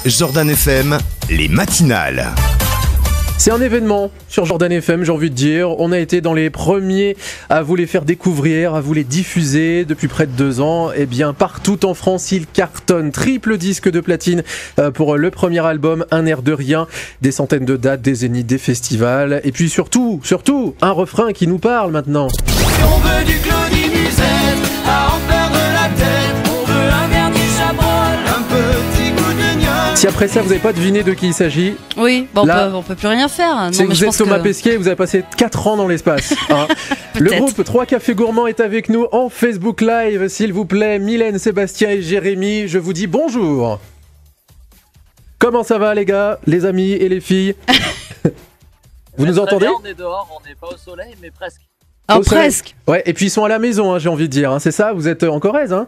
Jordan FM, les matinales. C'est un événement sur Jordan FM, j'ai envie de dire. On a été dans les premiers à vous les faire découvrir, à vous les diffuser depuis près de 2 ans. Et bien, partout en France, ils cartonnent. Triple disque de platine pour le premier album, Un air de rien. Des centaines de dates, des zéniths, des festivals. Et puis surtout, un refrain qui nous parle maintenant. Si on veut du Claudie Musette, à en perdre la tête, on veut un verre du Chabrol, un petit goût de gnôle. Si après ça, vous n'avez pas deviné de qui il s'agit, Oui, bon, là, on peut plus rien faire. Non, c'est que mais vous je êtes pense Thomas que... Pesquet et vous avez passé 4 ans dans l'espace. Hein. Le Peut-être. groupe 3 Cafés Gourmands est avec nous en Facebook Live. S'il vous plaît, Mylène, Sébastien et Jérémy, je vous dis bonjour. Comment ça va les gars, les amis et les filles? Vous nous entendez? Bien, on est dehors, on n'est pas au soleil, mais presque. Ah, Au soleil. presque. Ouais, et puis ils sont à la maison, hein, j'ai envie de dire. Hein. C'est ça, vous êtes en Corrèze, hein?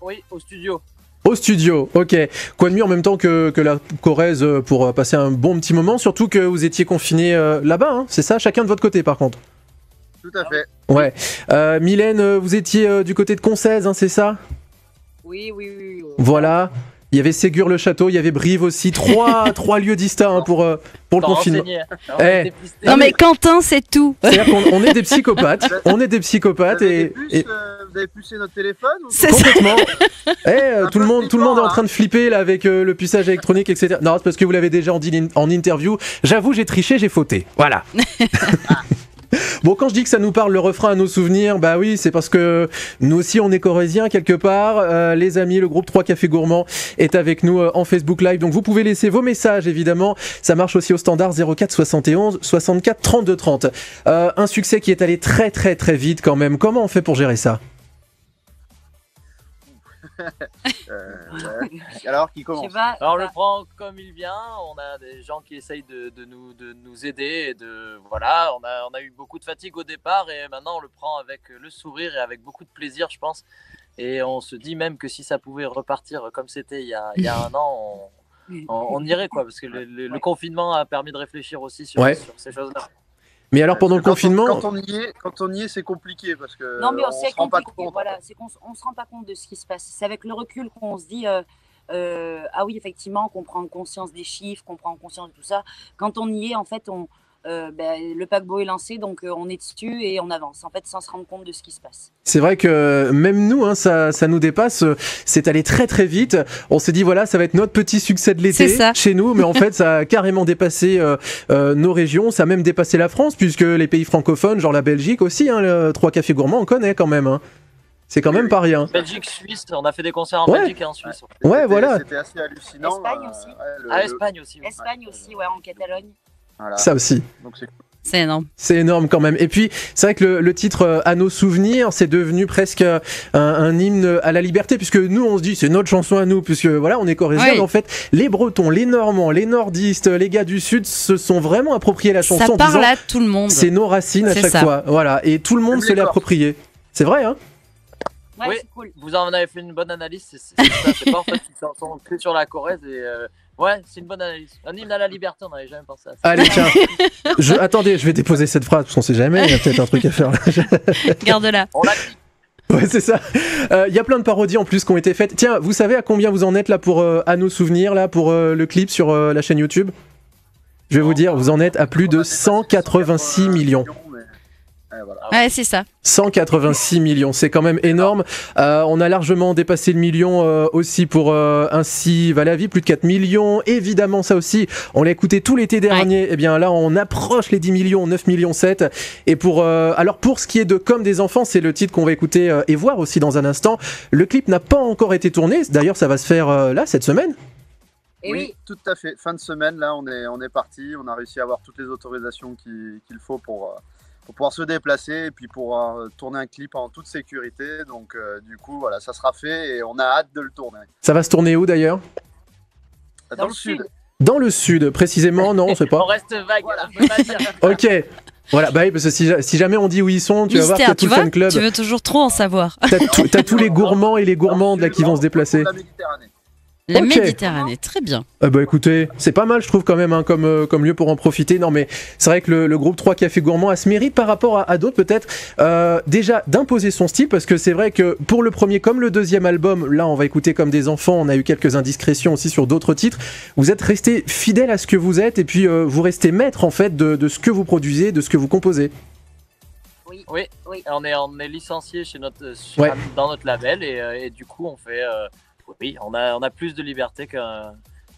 Oui, au studio. Au studio, ok. Quoi de mieux en même temps que la Corrèze pour passer un bon petit moment, surtout que vous étiez confinés là-bas, hein, c'est ça? Chacun de votre côté par contre. Tout à fait. Ouais. Mylène, vous étiez du côté de Concèze, hein, c'est ça? Oui. Voilà. Il y avait Ségur-le-Château, il y avait Brive aussi. Trois lieux distincts hein, pour le T'en confinement. renseignais, hein. Eh. On est dépistés. Non mais Quentin, c'est tout. C'est-à-dire qu'on est des psychopathes. On est des psychopathes Vous avez, et, des puces, et vous avez pucé notre téléphone ou... C'est ça. complètement. Tout le monde est en hein. train de flipper là avec le puçage électronique, etc. Non, c'est parce que vous l'avez déjà en interview. J'avoue, j'ai triché, j'ai fauté. Voilà. Bon, quand je dis que ça nous parle le refrain à nos souvenirs, bah oui, c'est parce que nous aussi on est corréziens quelque part. Les amis, le groupe 3 Cafés Gourmands est avec nous en Facebook Live. Donc vous pouvez laisser vos messages évidemment. Ça marche aussi au standard 04 71 64 32 30. Un succès qui est allé très très très vite quand même. Comment on fait pour gérer ça? Ouais. Alors, qui Je commence? sais pas. Alors on le prend comme il vient, on a des gens qui essayent de nous aider et voilà, on a eu beaucoup de fatigue au départ et maintenant on le prend avec le sourire et avec beaucoup de plaisir je pense et on se dit même que si ça pouvait repartir comme c'était il y a 1 an, on irait quoi parce que le confinement a permis de réfléchir aussi sur ces choses-là. Mais alors pendant le confinement, Quand on y est, c'est compliqué parce que Non, mais on c'est se rend pas compliqué. compte. Voilà, c'est qu'on on se rend pas compte de ce qui se passe. C'est avec le recul qu'on se dit ah oui, effectivement, qu'on prend conscience des chiffres, qu'on prend conscience de tout ça. Quand on y est, en fait, le paquebot est lancé, donc on est dessus et on avance. En fait, sans se rendre compte de ce qui se passe. c'est vrai que même nous, hein, ça nous dépasse. C'est allé très très vite. On s'est dit voilà, ça va être notre petit succès de l'été C'est ça. chez nous, mais en fait, ça a carrément dépassé nos régions. Ça a même dépassé la France, puisque les pays francophones, genre la Belgique aussi, hein, le 3 Cafés Gourmands, on connaît quand même. Hein. C'est quand même pas rien. Belgique, Suisse, on a fait des concerts en Ouais. Belgique et en Suisse. Ouais, voilà. C'était assez hallucinant. Espagne aussi. Espagne aussi. Ouais. Espagne aussi, ouais, en Catalogne. Voilà. Ça aussi. Donc c'est C'est énorme. C'est énorme quand même. Et puis, c'est vrai que le titre À nos souvenirs, c'est devenu presque un hymne à la liberté, puisque nous, on se dit, c'est notre chanson à nous, puisque voilà, on est corréziens, Oui. mais en fait, les Bretons, les Normands, les Nordistes, les gars du Sud se sont vraiment appropriés la chanson Ça en parle disant, à tout le monde. c'est nos racines à C'est chaque ça. fois. Voilà. Et tout le monde Même se les l'est Corses. approprié. C'est vrai, hein? Ouais, Oui. c'est cool. Vous en avez fait une bonne analyse, c'est ça, c'est pas en fait une chanson que sur la Corrèze et ouais, c'est une bonne analyse. Un hymne à la liberté, on n'avait jamais pensé à ça. Allez, tiens. Attendez, je vais déposer cette phrase, parce qu'on sait jamais, il y a peut-être un truc à faire là. Garde-la. On l'a Ouais, c'est ça. Il y a plein de parodies en plus qui ont été faites. Tiens, vous savez à combien vous en êtes là pour À nos souvenirs, là, pour le clip sur la chaîne YouTube? Je vais vous dire, vous en êtes à plus de 186 millions. Voilà. Ouais, c'est ça. 186 millions, c'est quand même énorme. On a largement dépassé le million aussi pour Ainsi va la vie, plus de 4 millions. Évidemment, ça aussi, on l'a écouté tout l'été dernier. Et bien là, on approche les 10 millions, 9 millions 7. Et alors pour ce qui est de Comme des enfants, c'est le titre qu'on va écouter et voir aussi dans un instant. Le clip n'a pas encore été tourné. D'ailleurs, ça va se faire là, cette semaine. Et Oui, tout à fait. Fin de semaine, là, on est parti. On a réussi à avoir toutes les autorisations qu'il faut pour pouvoir se déplacer et puis pour tourner un clip en toute sécurité. Donc, du coup, voilà, ça sera fait et on a hâte de le tourner. Ça va se tourner où d'ailleurs? Dans le sud. Dans le sud, précisément, non, on sait On pas. reste vague, on peut pas dire. Ok. Voilà, bah oui, parce que si jamais on dit où ils sont, tu vas voir Mystère, que tout tu le vois, fan club. tu veux toujours trop en savoir. T'as tous les gourmands et les gourmandes là qui vont se déplacer. La Méditerranée. La Ok. Méditerranée, très bien. Bah écoutez, c'est pas mal je trouve quand même hein, comme lieu pour en profiter. Non mais c'est vrai que le groupe 3 Cafés Gourmands a ce mérite par rapport à d'autres peut-être déjà d'imposer son style parce que c'est vrai que pour le premier comme le deuxième album, là on va écouter comme des enfants, on a eu quelques indiscrétions aussi sur d'autres titres, vous êtes resté fidèle à ce que vous êtes et puis vous restez maître en fait de ce que vous produisez, de ce que vous composez. Oui. Oui, Oui. on est licencié chez Ouais. dans notre label et du coup on fait oui, on a plus de liberté que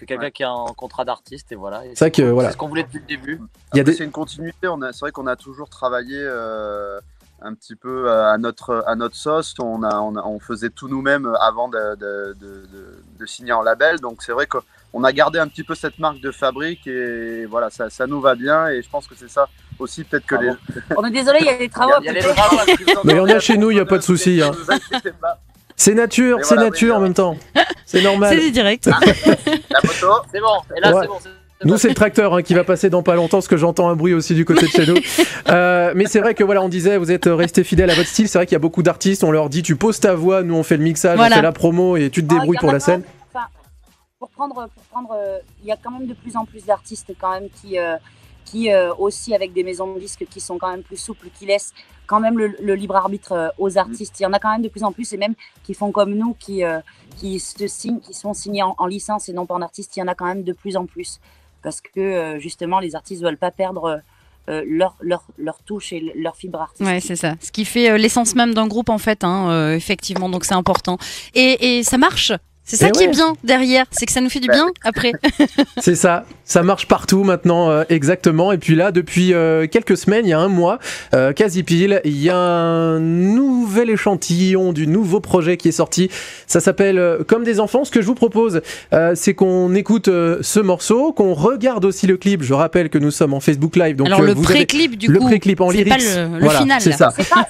quelqu'un qui a un contrat d'artiste et voilà. Et C'est vrai que, voilà. c'est ce qu'on voulait depuis le début. Il y a Après, des- c'est une continuité. C'est vrai qu'on a toujours travaillé un petit peu à notre sauce. On faisait tout nous-mêmes avant de signer en label. Donc c'est vrai qu'on a gardé un petit peu cette marque de fabrique et voilà, ça nous va bien. Et je pense que c'est ça aussi peut-être que Bravo. On est désolé, il y a des travaux. Il y a les peut-être. travaux. Mais il y en a chez nous, il y a pas de souci, hein. Ne vous inquiétez pas. C'est nature, Mais c'est voilà, nature oui, en même temps. C'est C'est normal. du direct. La moto. C'est bon. Et là Ouais. c'est bon. Nous, c'est le tracteur hein, qui va passer dans pas longtemps, parce que j'entends un bruit aussi du côté de chez nous. Mais c'est vrai que voilà, on disait, vous êtes resté fidèle à votre style. C'est vrai qu'il y a beaucoup d'artistes, on leur dit, tu poses ta voix, nous on fait le mixage, Voilà. on fait la promo et tu te Ah, débrouilles il y en pour a la quand scène. même, enfin, pour prendre, il y a quand même de plus en plus d'artistes quand même qui aussi avec des maisons de disques qui sont quand même plus souples, qui laissent quand même le libre arbitre aux artistes. Il y en a quand même de plus en plus et même qui font comme nous, qui sont signés en licence et non pas en artiste. Il y en a quand même de plus en plus parce que justement les artistes veulent pas perdre leur touche et leur fibre artistique. Ouais, c'est ça. Ce qui fait l'essence même d'un groupe, en fait, hein, effectivement. Donc, c'est important. Et ça marche. C'est ça Eh qui est ouais. bien derrière. C'est que ça nous fait du bien après. C'est ça, ça marche partout maintenant, exactement. Et puis là, depuis quelques semaines, il y a un mois, quasi pile, il y a un nouvel échantillon du nouveau projet qui est sorti. Ça s'appelle Comme des enfants. Ce que je vous propose, c'est qu'on écoute ce morceau, qu'on regarde aussi le clip. Je rappelle que nous sommes en Facebook Live. Donc, Alors, le vous avez pré-clip, du le coup. pré-clip en c'est lyrics. pas le Voilà, final. c'est là. ça. C'est pas,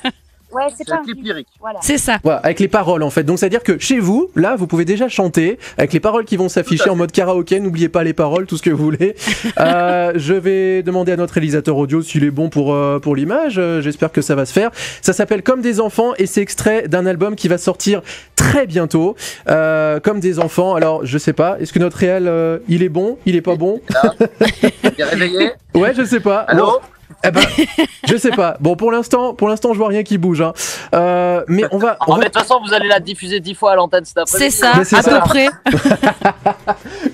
ouais, c'est C'est pas un clip lyrique. Voilà. C'est ça. Voilà, avec les paroles en fait. Donc c'est-à-dire que chez vous, là, vous pouvez déjà chanter avec les paroles qui vont s'afficher en mode karaoké. N'oubliez pas les paroles, tout ce que vous voulez. Je vais demander à notre réalisateur audio s'il est bon pour l'image. J'espère que ça va se faire. Ça s'appelle Comme des enfants et c'est extrait d'un album qui va sortir très bientôt. Comme des enfants. Alors je sais pas. Est-ce que notre réel, il est bon? Il est pas bon? Là, il est réveillé. Ouais, je sais pas. Allô. Bon. Eh ben, je sais pas. Bon, pour l'instant, je vois rien qui bouge. Hein. Mais on va. De toute façon, vous allez la diffuser 10 fois à l'antenne cet C'est après-midi. ça, Mais c'est à ça. peu près.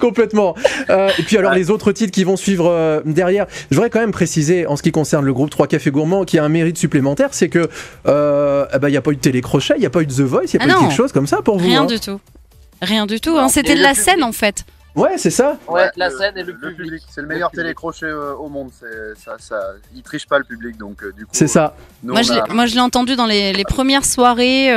Complètement. Et puis alors les autres titres qui vont suivre derrière, je voudrais quand même préciser en ce qui concerne le groupe 3 Cafés Gourmands qui a un mérite supplémentaire, c'est que il y a pas eu de télécrochet, il y a pas eu de The Voice, il y a Ah pas eu non. quelque chose comme ça pour vous. Rien hein. du tout. Rien du tout. Hein. Non, C'était et de le la public. scène, en fait. Ouais, c'est ça. Ouais, la scène et le public. C'est le meilleur Le public. télécrochet au monde. Il triche pas le public, donc du coup. C'est ça. Nous, Moi, on a- je l'ai entendu dans les premières soirées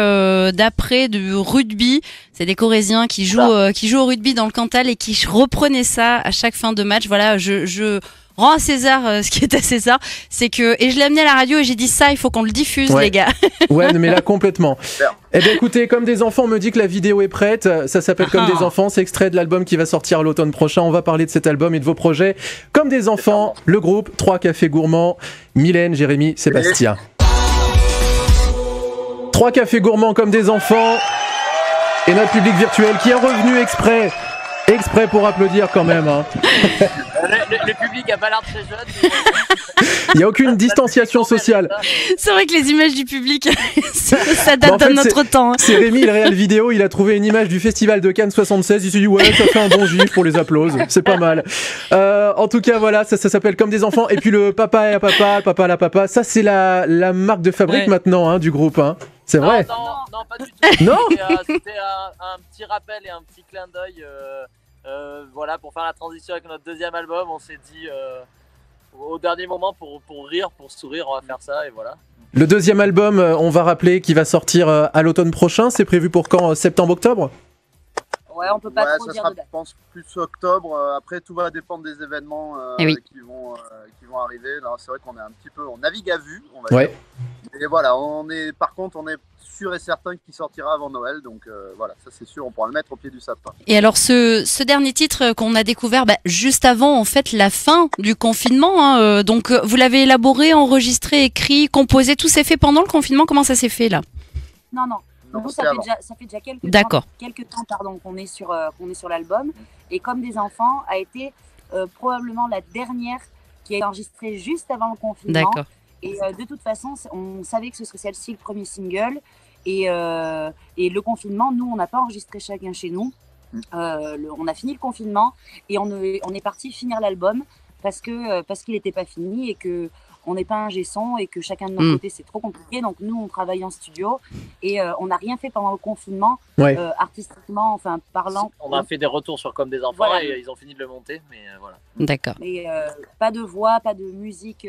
d'après du rugby. C'est des Corésiens qui jouent au rugby dans le Cantal et qui reprenaient ça à chaque fin de match. Voilà, je rends à César ce qui est à César. C'est que, et je l'ai amené à la radio et j'ai dit ça, il faut qu'on le diffuse, Ouais. les gars. Ouais, mais là complètement. Super. Eh bien écoutez, Comme des enfants, on me dit que la vidéo est prête. Ça s'appelle Comme Ah. des enfants. C'est extrait de l'album qui va sortir l'automne prochain. On va parler de cet album et de vos projets. Comme des enfants, le groupe 3 Cafés Gourmands. Mylène, Jérémy, Sébastien. 3 Cafés Gourmands comme des enfants. Et notre public virtuel qui est revenu exprès pour applaudir quand même. Hein. Le public a pas l'air très jeune. mais- Il n'y a aucune distanciation sociale. C'est vrai que les images du public, ça Bah, en date fait, de notre temps. Hein. C'est Rémi, le réel vidéo, il a trouvé une image du festival de Cannes 76, il s'est dit ouais, ça fait un bon juif pour les applauses, c'est pas mal. En tout cas, voilà, ça s'appelle Comme des enfants. Et puis le papa et la papa, le papa à la papa, ça c'est la marque de fabrique Ouais. maintenant hein, du groupe. Hein. C'est vrai. Non, pas du tout. Non. C'était un petit rappel et un petit clin d'œil. Voilà, pour faire la transition avec notre deuxième album, on s'est dit au dernier moment pour rire, pour sourire, on va faire ça et voilà. Le deuxième album, on va rappeler, qui va sortir à l'automne prochain. C'est prévu pour quand? Septembre-octobre? Ouais, on peut pas Ouais, trop ça dire sera, de date. je pense, plus octobre. Après, tout va dépendre des événements Eh oui. qui vont arriver. Là, c'est vrai qu'on est un petit peu, on navigue à vue, on va Ouais. dire. Et voilà, par contre, on est sûr et certain qu'il sortira avant Noël. Donc voilà, ça c'est sûr, on pourra le mettre au pied du sapin. Et alors ce dernier titre qu'on a découvert juste avant en fait la fin du confinement, hein, donc vous l'avez élaboré, enregistré, écrit, composé, tout s'est fait pendant le confinement. Comment ça s'est fait là? Non, Non, Nous, c'était avant. ça fait déjà D'accord. quelques temps qu'on est sur l'album. Et Comme des enfants a été probablement la dernière qui a été enregistrée juste avant le confinement. D'accord. Et de toute façon, on savait que ce serait celle-ci le premier single. Et le confinement, nous, on n'a pas enregistré chacun chez nous. On a fini le confinement et on est parti finir l'album parce qu'il n'était pas fini et que on n'est pas un G-son et que chacun de notre côté c'est trop compliqué. Donc nous on travaille en studio et on n'a rien fait pendant le confinement, artistiquement, enfin parlant. On a fait des retours sur Comme des enfants Voilà. et ils ont fini de le monter, mais voilà. D'accord. Mais pas de voix, pas de musique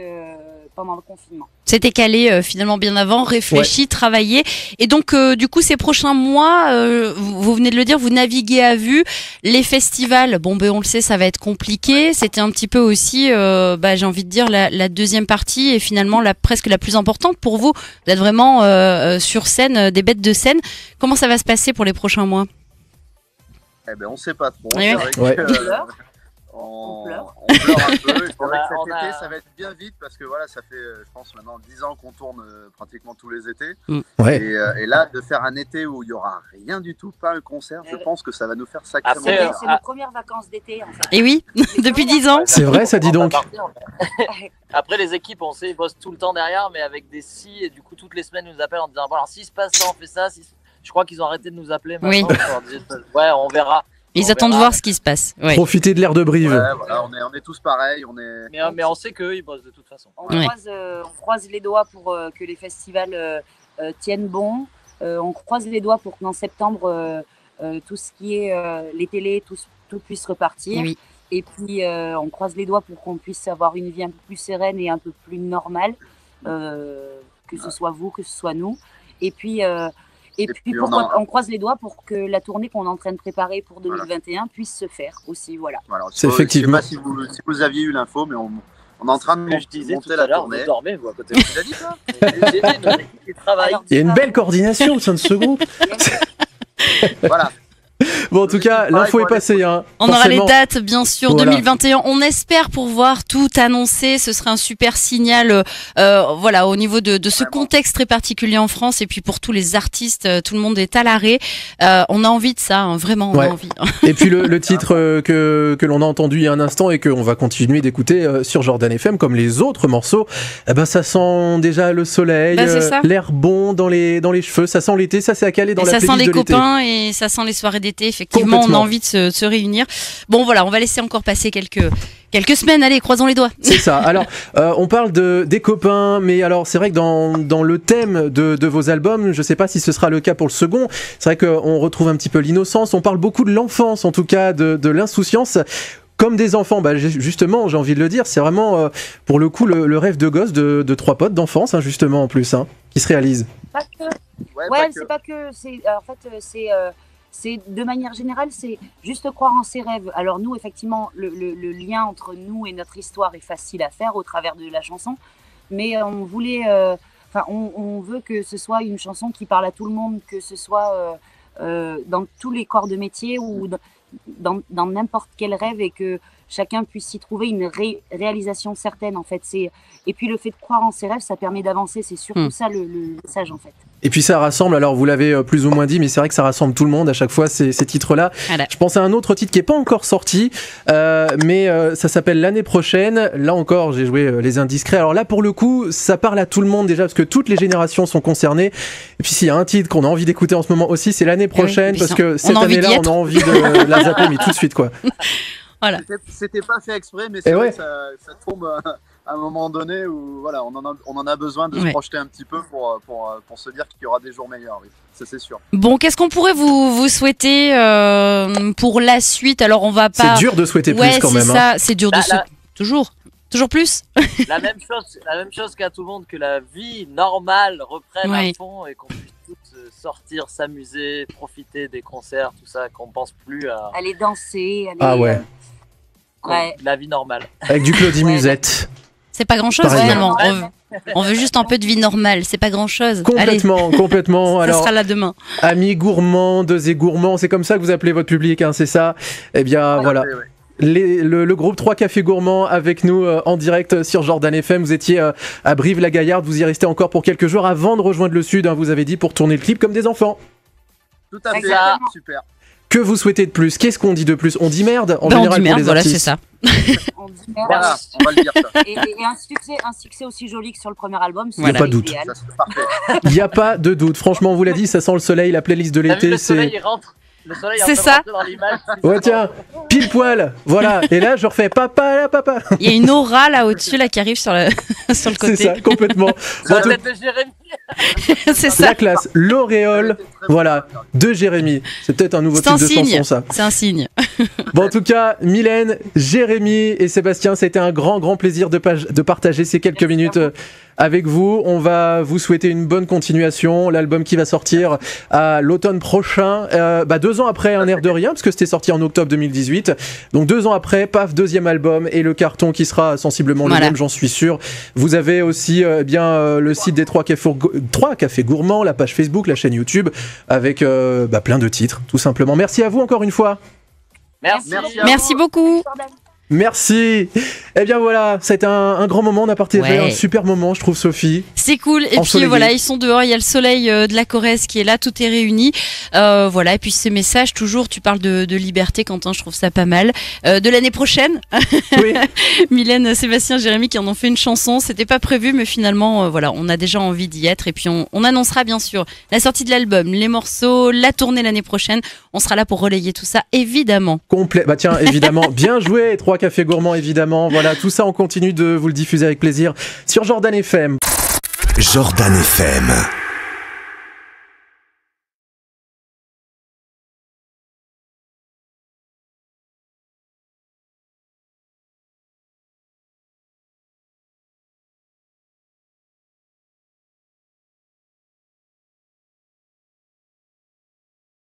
pendant le confinement. C'était calé finalement bien avant, réfléchi, travaillé. Et donc, du coup, ces prochains mois, vous venez de le dire, vous naviguez à vue. Les festivals, bon, ben on le sait, ça va être compliqué. C'était un petit peu aussi, j'ai envie de dire, la deuxième partie et finalement presque la plus importante pour vous. Vous êtes vraiment sur scène, des bêtes de scène. Comment ça va se passer pour les prochains mois? Eh ben, on sait pas trop. Ouais. C'est vrai que, On pleure. on pleure un peu. C'est vrai que On cet a- été, ça va être bien vite parce que voilà, ça fait, je pense, maintenant 10 ans qu'on tourne pratiquement tous les étés. Ouais. Et là, de faire un été où il y aura rien du tout, pas un concert, je pense que ça va nous faire sacrément Après, plaisir. C'est nos premières vacances d'été en fait. Et oui, depuis 10 ans. C'est vrai, ça, dis On va donc. partir. Après, les équipes, on sait, ils bossent tout le temps derrière, mais avec des si, et du coup, toutes les semaines, ils nous appellent en disant bon, alors, s'il se passe ça, on fait ça. Je crois qu'ils ont arrêté de nous appeler maintenant. Oui. pour leur dire, ouais, on verra. Ils On attendent de verra. voir ce qui se passe. Ouais. Profitez de l'air de Brive. Ouais, voilà, on est tous pareils. Mais on sait qu'eux, ils bossent de toute façon. On Ouais. croise les doigts pour que les festivals tiennent bon. On croise les doigts pour qu'en septembre, tout ce qui est les télés, tout puisse repartir. Et oui. Et puis, on croise les doigts pour qu'on puisse avoir une vie un peu plus sereine et un peu plus normale, que ce soit vous, que ce soit nous. Et puis, on croise les doigts pour que la tournée qu'on est en train de préparer pour 2021 puisse se faire aussi. Voilà. Voilà, C'est effectivement. Je sais pas si vous aviez eu l'info, mais on est en train de Que je disais tout monter à la l'heure, vous tournée. dormez, vous, à côté. Tu l'as dit, toi J'ai dit, nos équipes, ils travaillent. Alors, Il y a une belle coordination au sein de ce groupe. Voilà. Bon, en tout cas, l'info est passée. Hein, On aura les forcément. dates, bien sûr, Voilà. 2021. On espère pouvoir tout annoncer. Ce serait un super signal, voilà, au niveau de ce contexte très particulier en France. Et puis pour tous les artistes, tout le monde est à l'arrêt. On a envie de ça, hein, vraiment, on Ouais. a envie. Et puis le titre que l'on a entendu il y a un instant et qu'on va continuer d'écouter sur Jordan FM comme les autres morceaux, eh ben ça sent déjà le soleil, Ben, c'est ça. l'air bon dans les cheveux, ça sent l'été, ça c'est à caler dans Et la ça playlist sent les de l'été. copains et ça sent les soirées d'été. Effectivement, on a Complètement. envie de se réunir. Bon, voilà, on va laisser encore passer quelques semaines. Allez, croisons les doigts. C'est ça. Alors, on parle des copains, mais alors c'est vrai que dans le thème de vos albums, je sais pas si ce sera le cas pour le second, c'est vrai qu'on retrouve un petit peu l'innocence, on parle beaucoup de l'enfance, en tout cas de l'insouciance. Comme des enfants, bah, justement, j'ai envie de le dire, c'est vraiment pour le coup le rêve de gosse de trois potes d'enfance, hein, justement en plus, hein, qui se réalise. Pas que. Ouais, Ouais, pas que. c'est pas que. C'est de manière générale, c'est juste croire en ses rêves. Alors nous, effectivement, le lien entre nous et notre histoire est facile à faire au travers de la chanson, mais on voulait, on veut que ce soit une chanson qui parle à tout le monde, que ce soit dans tous les corps de métier ou dans n'importe quel rêve et que chacun puisse y trouver une réalisation certaine en fait. Et puis le fait de croire en ses rêves, ça permet d'avancer. C'est surtout ça le message en fait. Et puis ça rassemble, alors vous l'avez plus ou moins dit, mais c'est vrai que ça rassemble tout le monde à chaque fois, ces titres-là. Voilà. Je pense à un autre titre qui n'est pas encore sorti, mais ça s'appelle L'année prochaine. Là encore, j'ai joué Les Indiscrets. Alors là, pour le coup, ça parle à tout le monde déjà, parce que toutes les générations sont concernées. Et puis s'il y a un titre qu'on a envie d'écouter en ce moment aussi, c'est L'année prochaine, oui, parce on que a cette envie d'y année-là, on être. a envie de la zapper, mais tout de suite, quoi. Voilà. C'était pas fait exprès, mais c'est Et vrai ouais. que ça tombe à un moment donné où voilà, on en a besoin de Ouais. se projeter un petit peu pour se dire qu'il y aura des jours meilleurs, oui. Ça c'est sûr. Bon, qu'est-ce qu'on pourrait vous souhaiter pour la suite? Alors, on va C'est pas. dur de souhaiter Ouais, plus quand c'est même. Hein. ça. C'est dur de Là, se. là. Toujours plus. La même chose qu'à tout le monde, que la vie normale reprenne Ouais. à fond et qu'on puisse tous sortir, s'amuser, profiter des concerts, tout ça, qu'on pense plus à Aller danser, aller. Ah ouais, Ouais. la vie normale. avec du Claudie Ouais. Musette. C'est pas grand chose Pareil. finalement. On veut juste un peu de vie normale. C'est pas grand chose. Allez, Complètement. ça Alors, sera là demain. amis gourmandes et gourmands, c'est comme ça que vous appelez votre public, hein, c'est ça? Eh bien, voilà. Ouais. Le groupe 3 Cafés Gourmands avec nous en direct sur Jordan FM. Vous étiez à Brive-la-Gaillarde, vous y restez encore pour quelques jours avant de rejoindre le Sud, hein, vous avez dit, pour tourner le clip comme des enfants. Tout à fait, Exactement. super. Que vous souhaitez de plus? Qu'est-ce qu'on dit de plus? On dit merde en Bah, on général dit merde, pour les voilà, artistes. c'est ça. On dit merde. Voilà, on va le dire ça. Et un succès aussi joli que sur le premier album. C'est Voilà. Pas de doute. idéal. Ça, c'est parfait. Il n'y a pas de doute. Franchement, on vous l'a dit, ça sent le soleil, la playlist de T'as vu, l'été, le soleil, c'est... il rentre. Le soleil est en C'est train de ça. rentrer dans l'image. Ouais, tiens, pile poil. Voilà. Et là, je refais papa, là, papa. Il y a une aura là au-dessus là qui arrive sur le, sur le C'est côté. ça, complètement. C'est Bon, la tout- tête de Jérémy. C'est la ça. classe, l'auréole, voilà, de Jérémy. C'est peut-être un nouveau C'est un type de signe. chanson, ça. C'est un signe. Bon, en tout cas, Mylène, Jérémy et Sébastien, ça a été un grand plaisir de partager ces quelques minutes avec vous. On va vous souhaiter une bonne continuation. L'album qui va sortir à l'automne prochain, 2 ans après Un air de rien, parce que c'était sorti en octobre 2018. Donc 2 ans après, paf, deuxième album et le carton qui sera sensiblement Voilà. le même, j'en suis sûr. Vous avez aussi le site des 3 cafés gourmands, la page Facebook, la chaîne YouTube, avec plein de titres, tout simplement. Merci à vous encore une fois. Merci. Merci beaucoup. Merci. Eh bien voilà, c'était un grand moment, on a partagé Ouais. un super moment, je trouve, Sophie. C'est cool. Et puis Ensoleillé. voilà, ils sont dehors. Il y a le soleil de la Corrèze qui est là, tout est réuni. Voilà. Et puis ces messages, toujours, tu parles de liberté, Quentin. Je trouve ça pas mal. De l'année prochaine, Oui. Mylène, Sébastien, Jérémy qui en ont fait une chanson. C'était pas prévu, mais finalement, voilà, on a déjà envie d'y être. Et puis on annoncera bien sûr la sortie de l'album, les morceaux, la tournée l'année prochaine. On sera là pour relayer tout ça, évidemment. Complet. Bah tiens, évidemment, bien joué, 3 cafés gourmands, évidemment. Voilà, tout ça, on continue de vous le diffuser avec plaisir sur Jordan FM. Jordan FM.